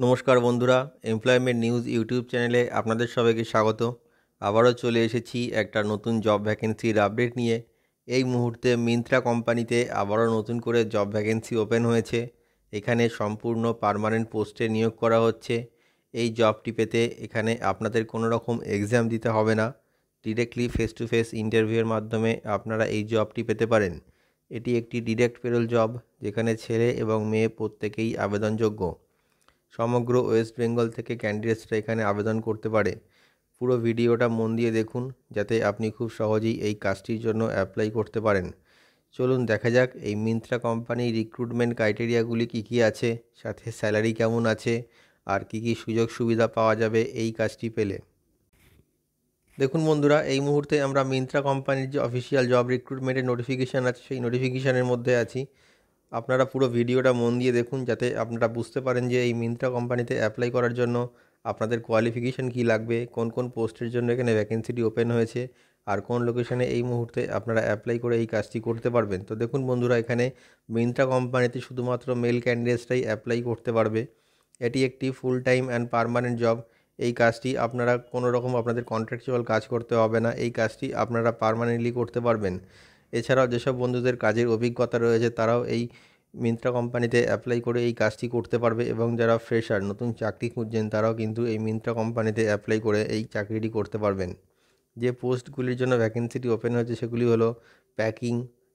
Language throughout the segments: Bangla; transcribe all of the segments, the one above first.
নমস্কার বন্ধুরা, এমপ্লয়মেন্ট নিউজ ইউটিউব চ্যানেলে আপনাদের সবাইকে স্বাগত। আবারও চলে এসেছি একটা নতুন জব ভ্যাকেন্সির আপডেট নিয়ে। এই মুহূর্তে মিন্ত্রা কোম্পানিতে আবারও নতুন করে জব ভ্যাকেন্সি ওপেন হয়েছে। এখানে সম্পূর্ণ পার্মানেন্ট পোস্টে নিয়োগ করা হচ্ছে। এই জবটি পেতে এখানে আপনাদের কোনো রকম এক্সাম দিতে হবে না, ডিরেক্টলি ফেস টু ফেস ইন্টারভিউয়ের মাধ্যমে আপনারা এই জবটি পেতে পারেন। এটি একটি ডিরেক্ট পেরোল জব, যেখানে ছেলে এবং মেয়ে প্রত্যেকেই আবেদনযোগ্য। সমগ্র ওয়েস্ট বেঙ্গল থেকে ক্যান্ডিডেটসরা এখানে আবেদন করতে পারে। পুরো ভিডিওটা মন দিয়ে দেখুন, যাতে আপনি খুব সহজেই এই কাজটির জন্য অ্যাপ্লাই করতে পারেন। চলুন দেখা যাক এই মিন্ত্রা কোম্পানির রিক্রুটমেন্ট ক্রাইটেরিয়াগুলি কী কী আছে, সাথে স্যালারি কেমন আছে, আর কী কী সুযোগ সুবিধা পাওয়া যাবে এই কাজটি পেলে। দেখুন বন্ধুরা, এই মুহূর্তে আমরা মিন্ত্রা কোম্পানির যে অফিসিয়াল জব রিক্রুটমেন্টের নোটিফিকেশান আছে সেই নোটিফিকেশানের মধ্যে আছি। আপনারা পুরো ভিডিওটা মন দিয়ে দেখুন, যাতে আপনারা বুঝতে পারেন যে এই মিন্ত্রা কোম্পানিতে অ্যাপ্লাই করার জন্য আপনাদের কোয়ালিফিকেশান কী লাগবে, কোন কোন পোস্টের জন্য এখানে ভ্যাকেন্সিটি ওপেন হয়েছে, আর কোন লোকেশানে এই মুহূর্তে আপনারা অ্যাপ্লাই করে এই কাজটি করতে পারবেন। তো দেখুন বন্ধুরা, এখানে মিন্ত্রা কোম্পানিতে শুধুমাত্র মেল ক্যান্ডিডেটসরাই অ্যাপ্লাই করতে পারবে। এটি একটি full time and permanent job. এই কাজটি আপনারা কোনো রকম আপনাদের কন্ট্রাকচুয়াল কাজ করতে হবে না, এই কাজটি আপনারা পার্মানেন্টলি করতে পারবেন। এছাড়াও যেসব বন্ধুদের কাজের অভিজ্ঞতা রয়েছে তারাও এই মিন্ত্রা কোম্পানিতে অ্যাপ্লাই করে এই কাজটি করতে পারবে, এবং যারা ফ্রেশার নতুন চাকরি খুঁজছেন তারাও কিন্তু এই মিন্ত্রা কোম্পানিতে অ্যাপ্লাই করে এই চাকরিটি করতে পারবেন। যে পোস্টগুলির জন্য ভ্যাকেন্সিটি ওপেন হয়েছে সেগুলি হলো প্যাকিং,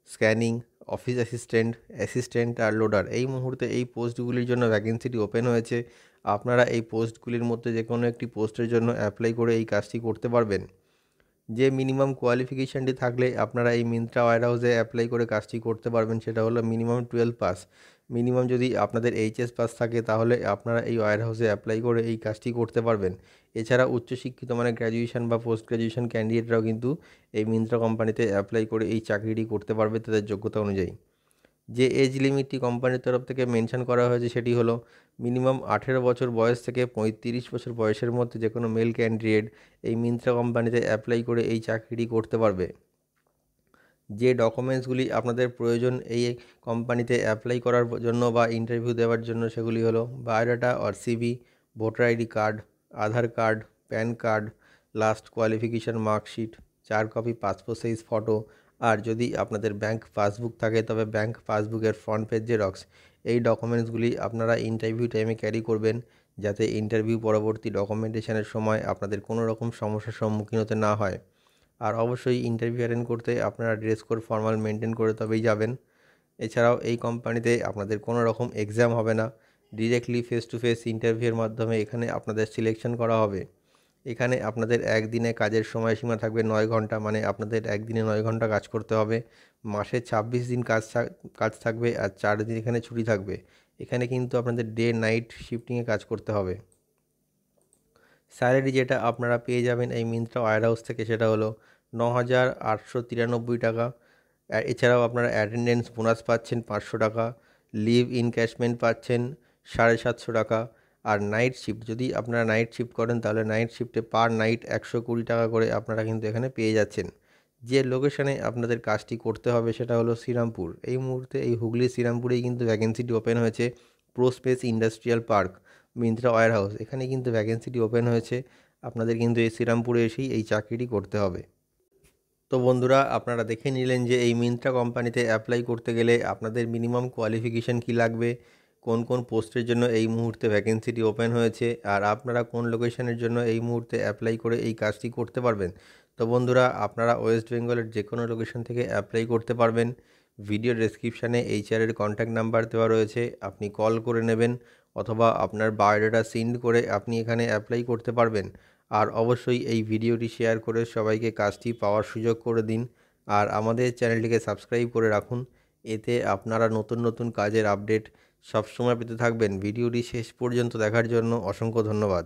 স্ক্যানিং, অফিস অ্যাসিস্ট্যান্ট আর লোডার। এই মুহূর্তে এই পোস্টগুলির জন্য ভ্যাকেন্সিটি ওপেন হয়েছে। আপনারা এই পোস্টগুলির মধ্যে যে কোনো একটি পোস্টের জন্য অ্যাপ্লাই করে এই কাজটি করতে পারবেন। যে মিনিমাম কোয়ালিফিকেশানটি থাকলে আপনারা এই মিন্ত্রা ওয়্যারহাউসে অ্যাপ্লাই করে কাজটি করতে পারবেন, সেটা হলো মিনিমাম 12 পাস। মিনিমাম যদি আপনাদের এইচএস পাস থাকে তাহলে আপনারা এই ওয়্যারহাউসে অ্যাপ্লাই করে এই কাজটি করতে পারবেন। এছাড়া উচ্চশিক্ষিত মানে গ্র্যাজুয়েশন বা পোস্ট গ্র্যাজুয়েশন ক্যান্ডিডেটরাও কিন্তু এই মিন্ত্রা কোম্পানিতে অ্যাপ্লাই করে এই চাকরিটি করতে পারবে তাদের যোগ্যতা অনুযায়ী। যে এজ লিমিটটি কোম্পানির তরফ থেকে মেনশন করা হয়েছে সেটি হলো মিনিমাম 18 বছর বয়স থেকে 35 বছর বয়সের মধ্যে যে কোনো মেল ক্যান্ডিডেট এই মিন্ত্রা কোম্পানিতে অ্যাপ্লাই করে এই চাকরিটি করতে পারবে। যে ডকুমেন্টসগুলি আপনাদের প্রয়োজন এই কোম্পানিতে অ্যাপ্লাই করার জন্য বা ইন্টারভিউ দেওয়ার জন্য সেগুলি হলো biodata or CV, voter ID card, Aadhaar card, PAN card, last qualification marksheet, 4 copy passport size photo, আর যদি আপনাদের ব্যাংক পাসবুক থাকে তবে ব্যাংক পাসবুকের ফ্রন্ট পেজ জেরক্স। এই ডকুমেন্টসগুলি আপনারা ইন্টারভিউ টাইমে ক্যারি করবেন, যাতে ইন্টারভিউ পরবর্তী ডকুমেন্টেশনের সময় আপনাদের কোনো রকম সমস্যার সম্মুখীন হতে না হয়। আর অবশ্যই ইন্টারভিউ অ্যাটেন্ড করতে আপনারা ড্রেস কোড ফর্মাল মেনটেন করে তবেই যাবেন। এছাড়াও এই কোম্পানিতে আপনাদের কোনো রকম এক্সাম হবে না, ডিরেক্টলি ফেস টু ফেস ইন্টারভিউয়ের মাধ্যমে এখানে আপনাদের সিলেকশন করা হবে। এখানে আপনাদের একদিনে কাজের সময়সীমা থাকবে 9 ঘন্টা, মানে আপনাদের একদিনে 9 ঘন্টা কাজ করতে হবে। মাসে 26 দিন কাজ থাকবে, আর 4 দিন এখানে ছুটি থাকবে। এখানে কিন্তু আপনাদের ডে নাইট শিফটিংয়ে কাজ করতে হবে। স্যালারি যেটা আপনারা পেয়ে যাবেন এই মিন্ত্রা ওয়্যারহাউস থেকে সেটা হলো 9,893 টাকা। এছাড়াও আপনারা অ্যাটেন্ডেন্স বোনাস পাচ্ছেন 500 টাকা, লিভ ইনক্যাশমেন্ট পাচ্ছেন 750 টাকা, আর নাইট শিফট যদি আপনারা নাইট শিফট করেন তাহলে নাইট শিফটে পার নাইট 120 টাকা করে আপনারা কিন্তু এখানে পেয়ে যাচ্ছেন। যে লোকেশানে আপনাদের কাজটি করতে হবে সেটা হলো শ্রীরামপুর। এই মুহূর্তে এই হুগলি শ্রীরামপুরেই কিন্তু ভ্যাকেন্সিটি ওপেন হয়েছে। প্রোস্পেস ইন্ডাস্ট্রিয়াল পার্ক, মিন্ত্রা ওয়্যারহাউস, এখানে কিন্তু ভ্যাকেন্সিটি ওপেন হয়েছে। আপনাদের কিন্তু এই শ্রীরামপুরে এসেই এই চাকরিটি করতে হবে। তো বন্ধুরা, আপনারা দেখে নিলেন যে এই মিন্ত্রা কোম্পানিতে অ্যাপ্লাই করতে গেলে আপনাদের মিনিমাম কোয়ালিফিকেশান কী লাগবে, কোন কোন পোস্টের জন্য এই মুহূর্তে ভ্যাকেন্সিটি ওপেন হয়েছে, আর আপনারা কোন লোকেশনের জন্য এই মুহূর্তে অ্যাপ্লাই করে এই কাজটি করতে পারবেন। তো বন্ধুরা, আপনারা ওয়েস্ট বেঙ্গলের যে কোনো লোকেশন থেকে অ্যাপ্লাই করতে পারবেন। ভিডিও ডেসক্রিপশানে এইচআরের কন্ট্যাক্ট নাম্বার দেওয়া রয়েছে, আপনি কল করে নেবেন, অথবা আপনার বায়োডাটা সেন্ড করে আপনি এখানে অ্যাপ্লাই করতে পারবেন। আর অবশ্যই এই ভিডিওটি শেয়ার করে সবাইকে কাজটি পাওয়ার সুযোগ করে দিন, আর আমাদের চ্যানেলটিকে সাবস্ক্রাইব করে রাখুন। এতে আপনারা নতুন নতুন কাজের আপডেট সবসময় পেতে থাকবেন। ভিডিওটি শেষ পর্যন্ত দেখার জন্য অসংখ্য ধন্যবাদ।